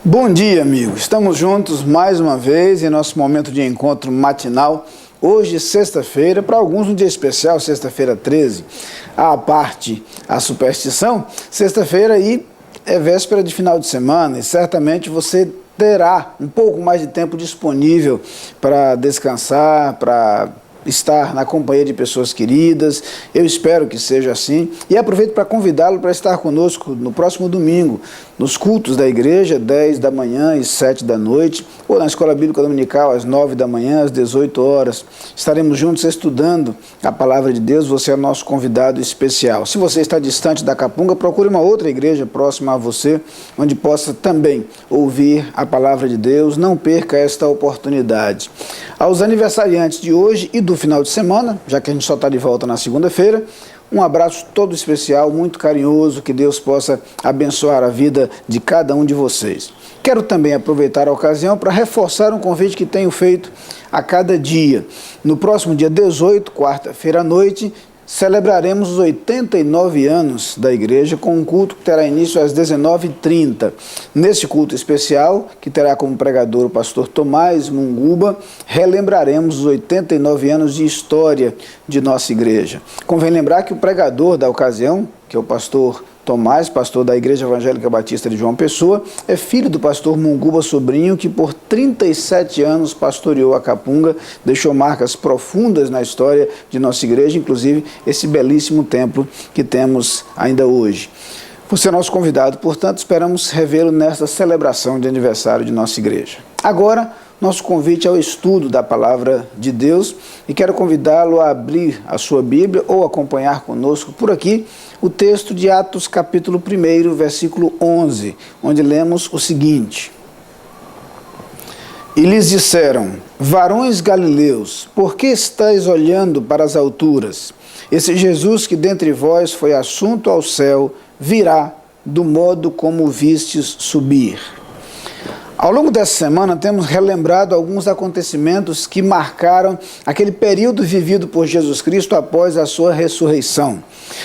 Bom dia, amigos. Estamos juntos mais uma vez em nosso momento de encontro matinal. Hoje, sexta-feira, para alguns um dia especial, sexta-feira 13, à parte a superstição, sexta-feira aí é véspera de final de semana e certamente você terá um pouco mais de tempo disponível para descansar, para estar na companhia de pessoas queridas. Eu espero que seja assim e aproveito para convidá-lo para estar conosco no próximo domingo, nos cultos da igreja, 10 da manhã e 7 da noite, ou na Escola Bíblica Dominical, às 9 da manhã, às 18 horas. Estaremos juntos estudando a Palavra de Deus. Você é nosso convidado especial. Se você está distante da Capunga, procure uma outra igreja próxima a você, onde possa também ouvir a Palavra de Deus. Não perca esta oportunidade. Aos aniversariantes de hoje e do final de semana, já que a gente só está de volta na segunda-feira, um abraço todo especial, muito carinhoso, que Deus possa abençoar a vida de cada um de vocês. Quero também aproveitar a ocasião para reforçar um convite que tenho feito a cada dia. No próximo dia 18, quarta-feira à noite, celebraremos os 89 anos da igreja com um culto que terá início às 19h30. Nesse culto especial, que terá como pregador o pastor Tomás Munguba, relembraremos os 89 anos de história de nossa igreja. Convém lembrar que o pregador da ocasião, que é o pastor Tomás, pastor da Igreja Evangélica Batista de João Pessoa, é filho do pastor Munguba Sobrinho, que por 37 anos pastoreou a Capunga, deixou marcas profundas na história de nossa igreja, inclusive esse belíssimo templo que temos ainda hoje. Por ser nosso convidado, portanto, esperamos revê-lo nesta celebração de aniversário de nossa igreja. Agora, nosso convite ao estudo da Palavra de Deus e quero convidá-lo a abrir a sua Bíblia ou acompanhar conosco por aqui o texto de Atos capítulo 1, versículo 11, onde lemos o seguinte: E lhes disseram: varões galileus, por que estáis olhando para as alturas? Esse Jesus que dentre vós foi assunto ao céu, virá do modo como o vistes subir. Ao longo dessa semana, temos relembrado alguns acontecimentos que marcaram aquele período vivido por Jesus Cristo após a sua ressurreição.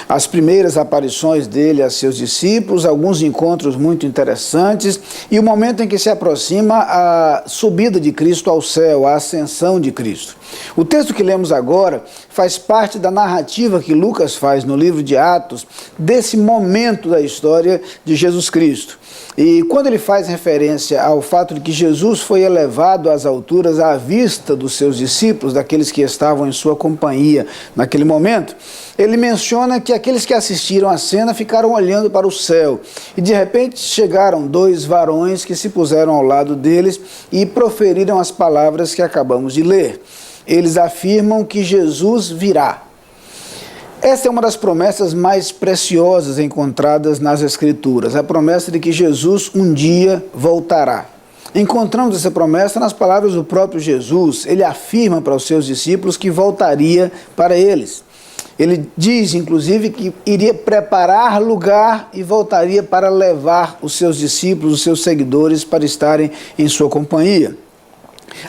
As primeiras aparições dele a seus discípulos, alguns encontros muito interessantes e o momento em que se aproxima a subida de Cristo ao céu, a ascensão de Cristo. O texto que lemos agora faz parte da narrativa que Lucas faz no livro de Atos desse momento da história de Jesus Cristo. E quando ele faz referência ao fato de que Jesus foi elevado às alturas à vista dos seus discípulos, daqueles que estavam em sua companhia naquele momento, ele menciona que aqueles que assistiram à cena ficaram olhando para o céu e de repente chegaram dois varões que se puseram ao lado deles e proferiram as palavras que acabamos de ler. Eles afirmam que Jesus virá. Esta é uma das promessas mais preciosas encontradas nas Escrituras, a promessa de que Jesus um dia voltará. Encontramos essa promessa nas palavras do próprio Jesus. Ele afirma para os seus discípulos que voltaria para eles. Ele diz, inclusive, que iria preparar lugar e voltaria para levar os seus discípulos, os seus seguidores, para estarem em sua companhia.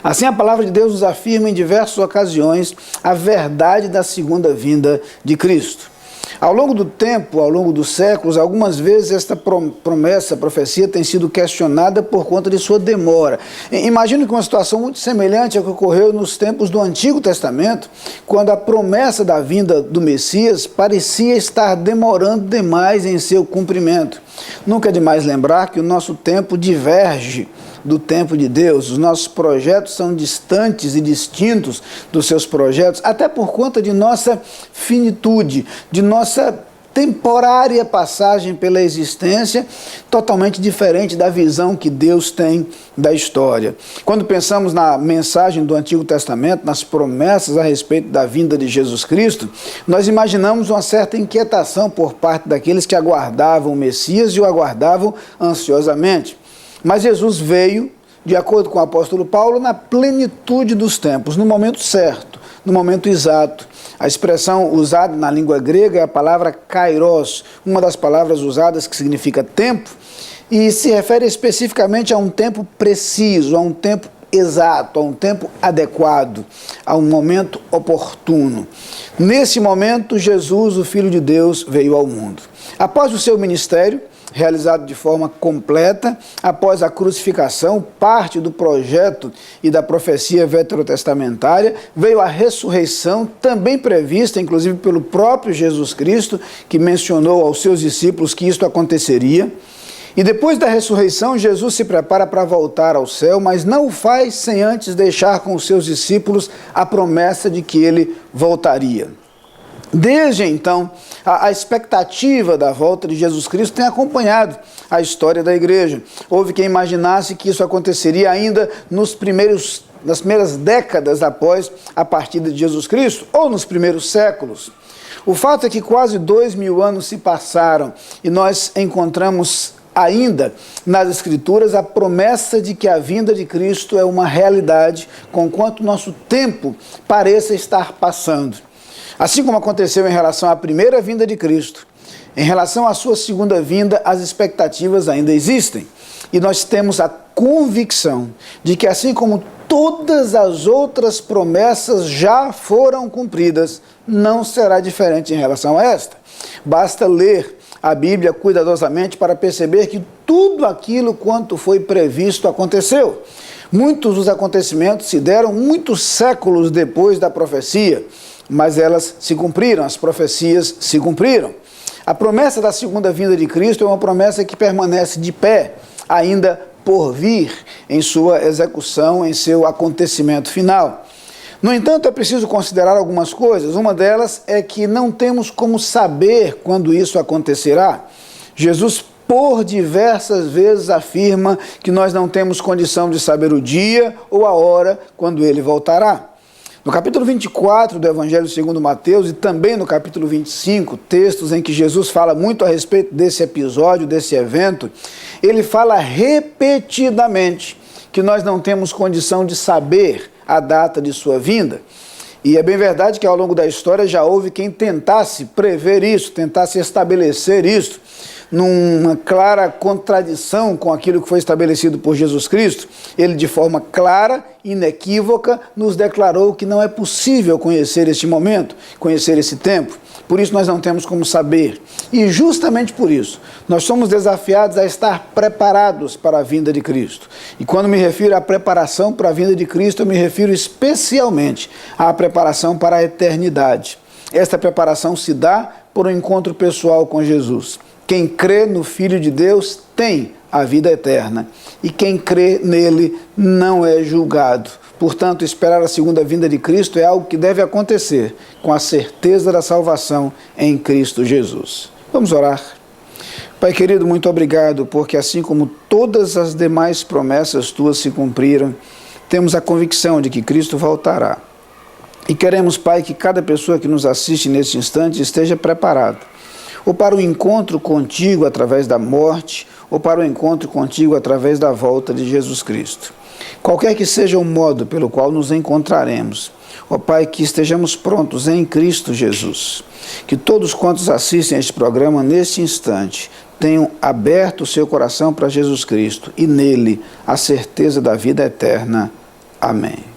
Assim, a palavra de Deus nos afirma em diversas ocasiões a verdade da segunda vinda de Cristo. Ao longo do tempo, ao longo dos séculos, algumas vezes esta promessa, profecia, tem sido questionada por conta de sua demora. Imagino que uma situação muito semelhante ao que ocorreu nos tempos do Antigo Testamento, quando a promessa da vinda do Messias parecia estar demorando demais em seu cumprimento. Nunca é demais lembrar que o nosso tempo diverge do tempo de Deus. Os nossos projetos são distantes e distintos dos seus projetos, até por conta de nossa finitude, de nossa temporária passagem pela existência, totalmente diferente da visão que Deus tem da história. Quando pensamos na mensagem do Antigo Testamento, nas promessas a respeito da vinda de Jesus Cristo, nós imaginamos uma certa inquietação por parte daqueles que aguardavam o Messias e o aguardavam ansiosamente. Mas Jesus veio, de acordo com o apóstolo Paulo, na plenitude dos tempos, no momento certo, no momento exato. A expressão usada na língua grega é a palavra kairos, uma das palavras usadas que significa tempo, e se refere especificamente a um tempo preciso, a um tempo exato, a um tempo adequado, a um momento oportuno. Nesse momento, Jesus, o Filho de Deus, veio ao mundo. Após o seu ministério, realizado de forma completa, após a crucificação, parte do projeto e da profecia veterotestamentária, veio a ressurreição, também prevista, inclusive pelo próprio Jesus Cristo, que mencionou aos seus discípulos que isto aconteceria. E depois da ressurreição, Jesus se prepara para voltar ao céu, mas não o faz sem antes deixar com os seus discípulos a promessa de que ele voltaria. Desde então, a expectativa da volta de Jesus Cristo tem acompanhado a história da igreja. Houve quem imaginasse que isso aconteceria ainda nas primeiras décadas após a partida de Jesus Cristo, ou nos primeiros séculos. O fato é que quase 2000 anos se passaram e nós encontramos ainda nas Escrituras a promessa de que a vinda de Cristo é uma realidade, conquanto nosso tempo pareça estar passando. Assim como aconteceu em relação à primeira vinda de Cristo, em relação à sua segunda vinda, as expectativas ainda existem. E nós temos a convicção de que, assim como todas as outras promessas já foram cumpridas, não será diferente em relação a esta. Basta ler a Bíblia cuidadosamente para perceber que tudo aquilo quanto foi previsto aconteceu. Muitos dos acontecimentos se deram muitos séculos depois da profecia, mas elas se cumpriram, as profecias se cumpriram. A promessa da segunda vinda de Cristo é uma promessa que permanece de pé, ainda por vir em sua execução, em seu acontecimento final. No entanto, é preciso considerar algumas coisas. Uma delas é que não temos como saber quando isso acontecerá. Jesus, por diversas vezes, afirma que nós não temos condição de saber o dia ou a hora quando ele voltará. No capítulo 24 do Evangelho segundo Mateus e também no capítulo 25, textos em que Jesus fala muito a respeito desse episódio, desse evento, ele fala repetidamente que nós não temos condição de saber a data de sua vinda. E é bem verdade que ao longo da história já houve quem tentasse prever isso, tentasse estabelecer isso, numa clara contradição com aquilo que foi estabelecido por Jesus Cristo. Ele, de forma clara, inequívoca, nos declarou que não é possível conhecer este momento, conhecer esse tempo. Por isso nós não temos como saber. E justamente por isso, nós somos desafiados a estar preparados para a vinda de Cristo. E quando me refiro à preparação para a vinda de Cristo, eu me refiro especialmente à preparação para a eternidade. Esta preparação se dá por um encontro pessoal com Jesus. Quem crê no Filho de Deus tem a vida eterna. E quem crê nele não é julgado. Portanto, esperar a segunda vinda de Cristo é algo que deve acontecer com a certeza da salvação em Cristo Jesus. Vamos orar. Pai querido, muito obrigado, porque assim como todas as demais promessas tuas se cumpriram, temos a convicção de que Cristo voltará. E queremos, Pai, que cada pessoa que nos assiste neste instante esteja preparada, ou para o encontro contigo através da morte, ou para o encontro contigo através da volta de Jesus Cristo. Qualquer que seja o modo pelo qual nos encontraremos, ó Pai, que estejamos prontos em Cristo Jesus. Que todos quantos assistem a este programa neste instante tenham aberto o seu coração para Jesus Cristo e nele a certeza da vida eterna. Amém.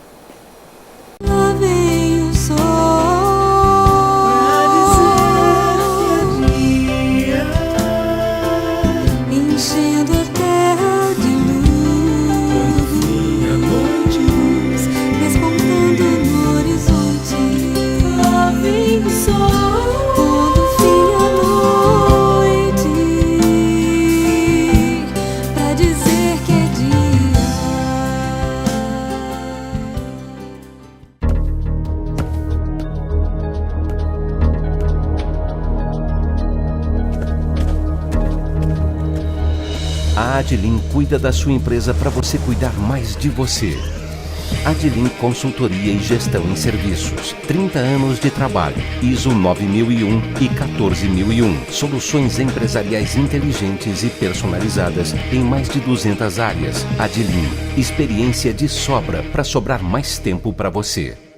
A Adlim cuida da sua empresa para você cuidar mais de você. Adlim Consultoria e Gestão em Serviços. 30 anos de trabalho. ISO 9001 e 14001. Soluções empresariais inteligentes e personalizadas em mais de 200 áreas. Adlim. Experiência de sobra para sobrar mais tempo para você.